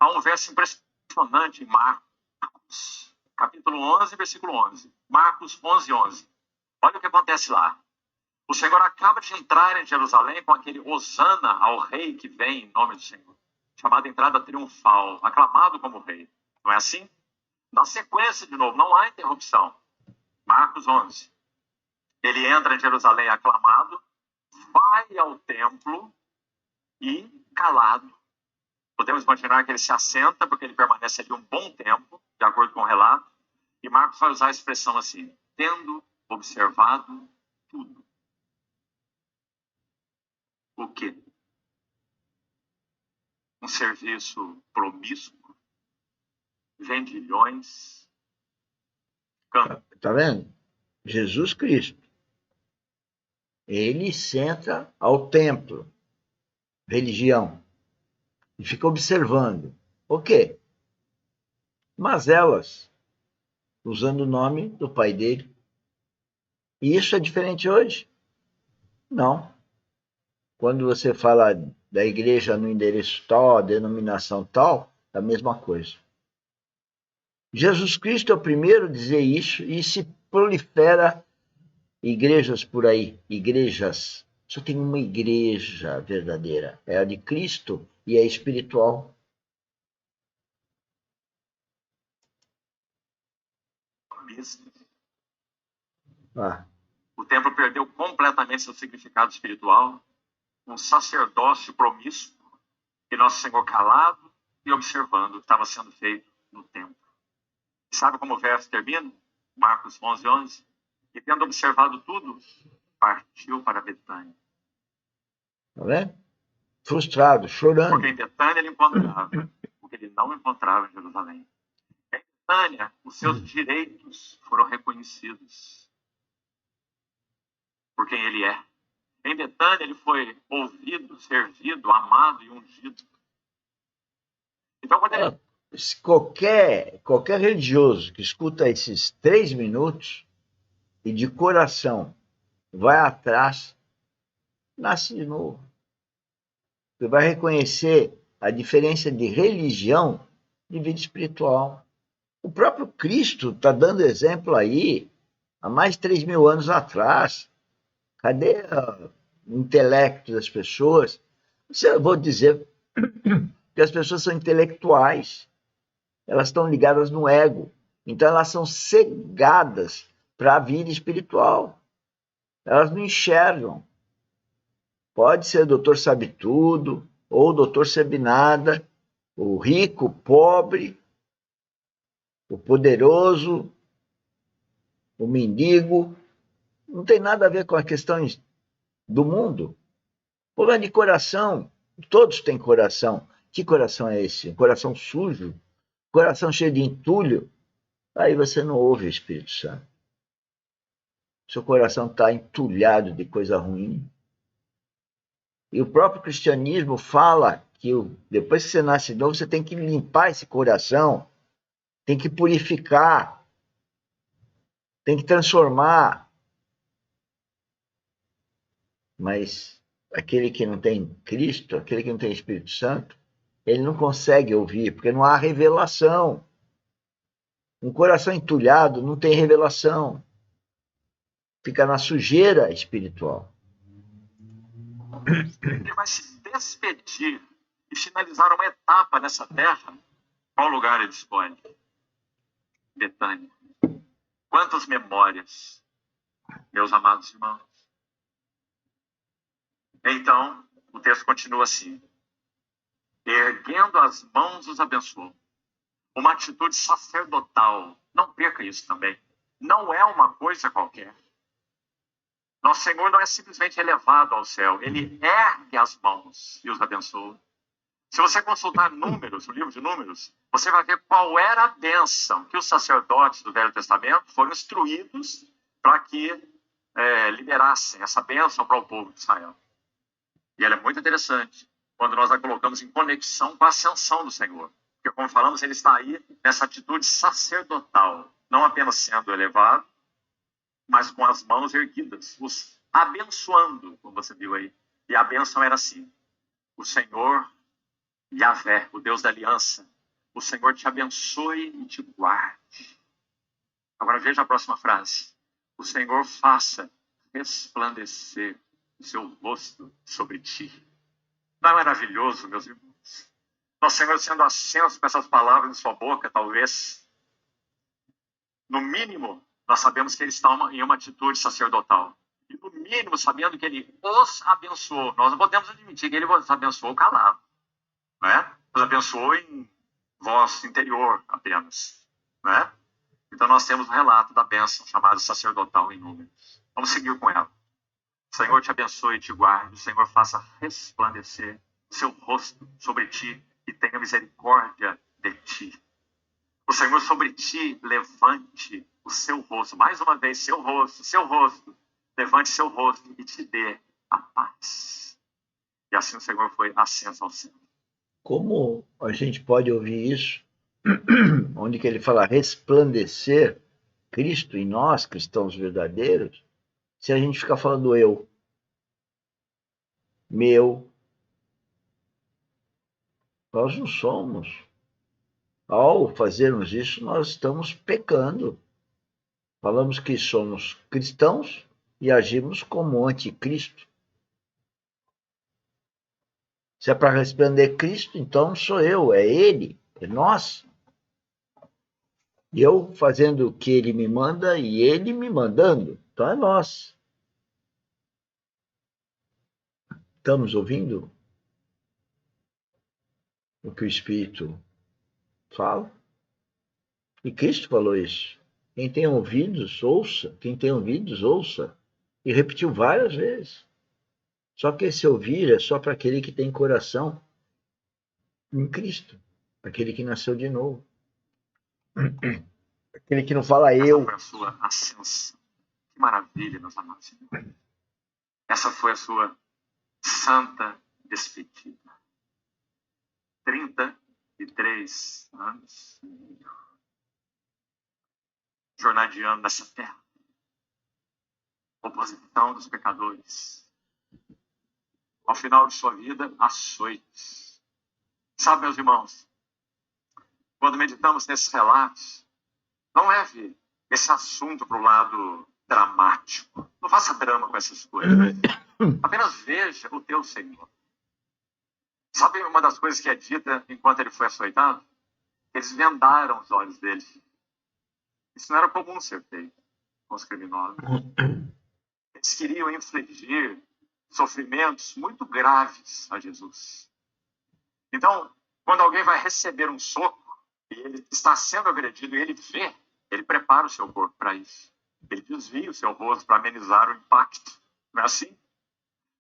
há um verso impressionante em Marcos, capítulo 11, versículo 11. Marcos 11, 11. Olha o que acontece lá. O Senhor acaba de entrar em Jerusalém com aquele hosana ao rei que vem em nome do Senhor, chamada entrada triunfal, aclamado como rei. Não é assim? Na sequência, de novo, não há interrupção. Marcos 11. Ele entra em Jerusalém aclamado, vai ao templo e calado. Podemos imaginar que ele se assenta, porque ele permanece ali um bom tempo, de acordo com o relato. E Marcos vai usar a expressão assim, tendo observado tudo. O quê? Um serviço promíscuo, vendilhões, Tá vendo? Jesus Cristo. Ele senta ao templo, religião, e fica observando. O quê? Mazelas, usando o nome do pai dele. E isso é diferente hoje? Não. Quando você fala da igreja no endereço tal, a denominação tal, é a mesma coisa. Jesus Cristo é o primeiro a dizer isso e se prolifera igrejas por aí, igrejas. Só tem uma igreja verdadeira, é a de Cristo e é espiritual. O templo perdeu completamente seu significado espiritual, um sacerdócio promíscuo, e nosso Senhor calado e observando o que estava sendo feito no templo. E sabe como o verso termina? Marcos 11, 11. E tendo observado tudo, partiu para Betânia. Não é? Frustrado, chorando. Porque em Betânia ele encontrava o que ele não encontrava em Jerusalém. Em Betânia, os seus direitos foram reconhecidos por quem ele é. Em Betânia ele foi ouvido, servido, amado e ungido. Então, quando ele... Qualquer religioso que escuta esses 3 minutos e de coração vai atrás, nasce de novo. Você vai reconhecer a diferença de religião de vida espiritual. O próprio Cristo está dando exemplo aí, há mais de 3.000 anos atrás. Cadê o intelecto das pessoas? Eu vou dizer que as pessoas são intelectuais. Elas estão ligadas no ego. Então elas são cegadas para a vida espiritual. Elas não enxergam. Pode ser o doutor sabe tudo, ou o doutor sabe nada, o rico, o pobre, o poderoso, o mendigo. Não tem nada a ver com as questões do mundo. Problema de coração. Todos têm coração. Que coração é esse? Um coração sujo? Coração cheio de entulho? Aí você não ouve o Espírito Santo. Seu coração está entulhado de coisa ruim. E o próprio cristianismo fala que depois que você nasce de novo, você tem que limpar esse coração, tem que purificar, tem que transformar. Mas aquele que não tem Cristo, aquele que não tem Espírito Santo, ele não consegue ouvir, porque não há revelação. Um coração entulhado não tem revelação. Fica na sujeira espiritual. Ele vai se despedir e finalizar uma etapa nessa terra. Qual lugar ele escolhe? Betânia. Quantas memórias, meus amados irmãos. Então, o texto continua assim. Erguendo as mãos, os abençoou. Uma atitude sacerdotal. Não perca isso também. Não é uma coisa qualquer. Nosso Senhor não é simplesmente elevado ao céu. Ele ergue as mãos e os abençoa. Se você consultar Números, o livro de Números, você vai ver qual era a bênção que os sacerdotes do Velho Testamento foram instruídos para que liberassem essa bênção para o povo de Israel. E ela é muito interessante quando nós a colocamos em conexão com a ascensão do Senhor. Porque, como falamos, ele está aí nessa atitude sacerdotal, não apenas sendo elevado, mas com as mãos erguidas, os abençoando, como você viu aí. E a bênção era assim: o Senhor Yahvé, o Deus da aliança, o Senhor te abençoe e te guarde. Agora veja a próxima frase. O Senhor faça resplandecer o seu rosto sobre ti. Não é maravilhoso, meus irmãos? Nosso Senhor sendo ascenso com essas palavras em sua boca, talvez, no mínimo, nós sabemos que ele está em uma atitude sacerdotal. E no mínimo, sabendo que ele os abençoou. Nós não podemos admitir que ele os abençoou calado. Não é? Os abençoou em voz interior apenas. Não é? Então nós temos um relato da bênção chamada sacerdotal em Números. Vamos seguir com ela. O Senhor te abençoe e te guarde. O Senhor faça resplandecer o seu rosto sobre ti e tenha misericórdia de ti. O Senhor sobre ti levante o seu rosto. Mais uma vez, seu rosto. Levante seu rosto e te dê a paz. E assim o Senhor foi ascenso ao céu. Como a gente pode ouvir isso? Onde que ele fala resplandecer Cristo em nós, cristãos verdadeiros, se a gente ficar falando eu, meu, nós não somos. Ao fazermos isso, nós estamos pecando. Falamos que somos cristãos e agimos como anticristo. Se é para resplandecer Cristo, então sou eu, é Ele, é nós. E eu fazendo o que Ele me manda e Ele me mandando. Então é nós. Estamos ouvindo o que o Espírito fala? E Cristo falou isso. Quem tem ouvidos, ouça. Quem tem ouvidos, ouça. E repetiu várias vezes. Só que esse ouvir é só para aquele que tem coração em Cristo. Aquele que nasceu de novo. Aquele que não fala eu. Essa foi a sua ascensão. Que maravilha, meus amados. Essa foi a sua santa despedida. 33 anos jornadeando nessa terra. Oposição dos pecadores. Ao final de sua vida, açoites. Sabe, meus irmãos, quando meditamos nesses relatos, não leve esse assunto para o lado dramático. Não faça drama com essas coisas. Apenas veja o teu Senhor. Sabe uma das coisas que é dita enquanto ele foi açoitado? Eles vendaram os olhos dele. Isso não era comum ser feito com os criminosos. Eles queriam infligir sofrimentos muito graves a Jesus. Então, quando alguém vai receber um soco e ele está sendo agredido e ele vê, ele prepara o seu corpo para isso. Ele desvia o seu rosto para amenizar o impacto. Não é assim?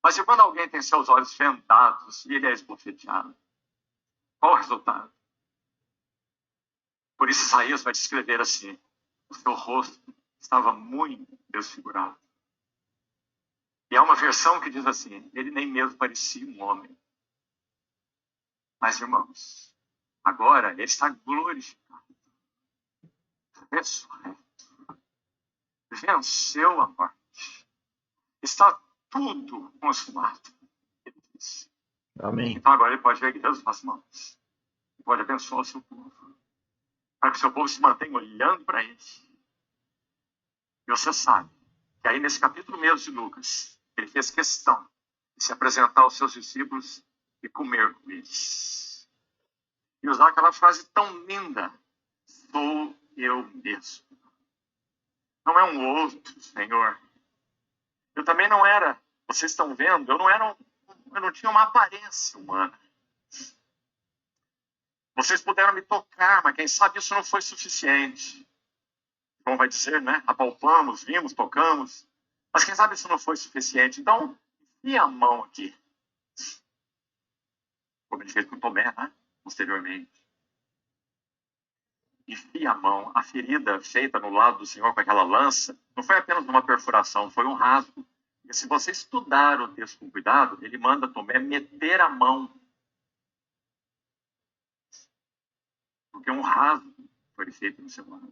Mas e quando alguém tem seus olhos vendados e ele é esbofeteado? Qual o resultado? Por isso Isaías vai descrever assim: o seu rosto estava muito desfigurado. E há uma versão que diz assim: ele nem mesmo parecia um homem. Mas, irmãos, agora ele está glorificado, ressurreto, venceu a morte, está tudo consumado. Ele disse. Amém. Então agora ele pode erguer as suas mãos, ele pode abençoar o seu povo, para que o seu povo se mantenha olhando para ele. E você sabe que aí nesse capítulo mesmo de Lucas, ele fez questão de se apresentar aos seus discípulos e comer com eles. E usar aquela frase tão linda: sou eu mesmo. Não é um outro, Senhor. Eu também não era, vocês estão vendo, eu não tinha uma aparência humana. Vocês puderam me tocar, mas quem sabe isso não foi suficiente. Como vai dizer, né? Apalpamos, vimos, tocamos. Mas quem sabe isso não foi suficiente. Então, e a mão aqui? Como ele fez com Tomé, né? Posteriormente. Enfia a mão. A ferida feita no lado do Senhor com aquela lança não foi apenas uma perfuração, foi um rasgo. E se você estudar o texto com cuidado, ele manda Tomé meter a mão. Porque um rasgo foi feito no seu lado.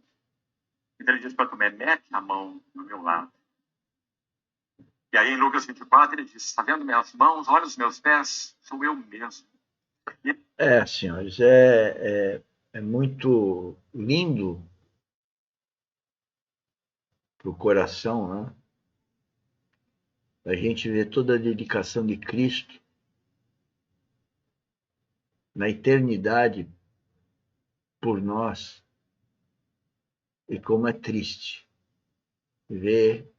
Então ele diz para Tomé: mete a mão no meu lado. E aí em Lucas 24 ele diz: está vendo minhas mãos? Olha os meus pés, sou eu mesmo. Senhores, é muito lindo para o coração, né? A gente vê toda a dedicação de Cristo na eternidade por nós, e como é triste ver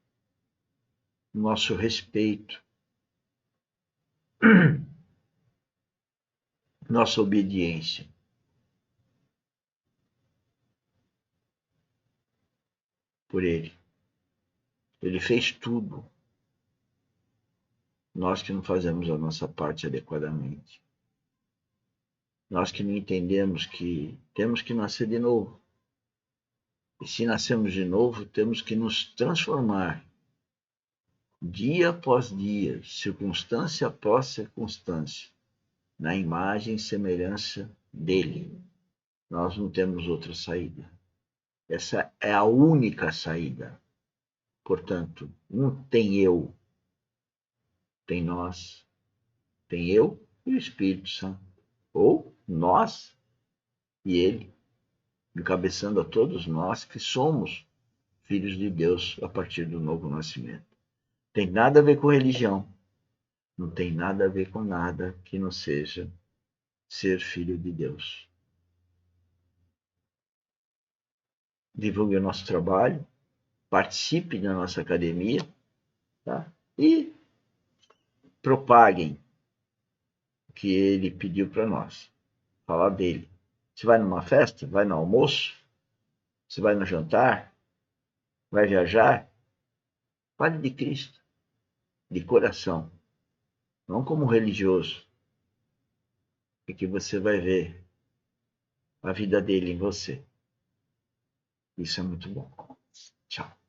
nosso respeito, nossa obediência por Ele. Ele fez tudo, nós que não fazemos a nossa parte adequadamente. Nós que não entendemos que temos que nascer de novo. E se nascemos de novo, temos que nos transformar dia após dia, circunstância após circunstância, na imagem e semelhança dele. Nós não temos outra saída. Essa é a única saída. Portanto, não tem eu, tem nós, tem eu e o Espírito Santo. Ou nós e ele, encabeçando a todos nós que somos filhos de Deus a partir do novo nascimento. Tem nada a ver com religião. Não tem nada a ver com nada que não seja ser filho de Deus. Divulgue o nosso trabalho, participe da nossa academia, tá? E propaguem o que ele pediu para nós. Falar dele. Você vai numa festa, vai no almoço, você vai no jantar, vai viajar, fale de Cristo, de coração, não como religioso, e que você vai ver a vida dele em você. Isso é muito bom. Tchau.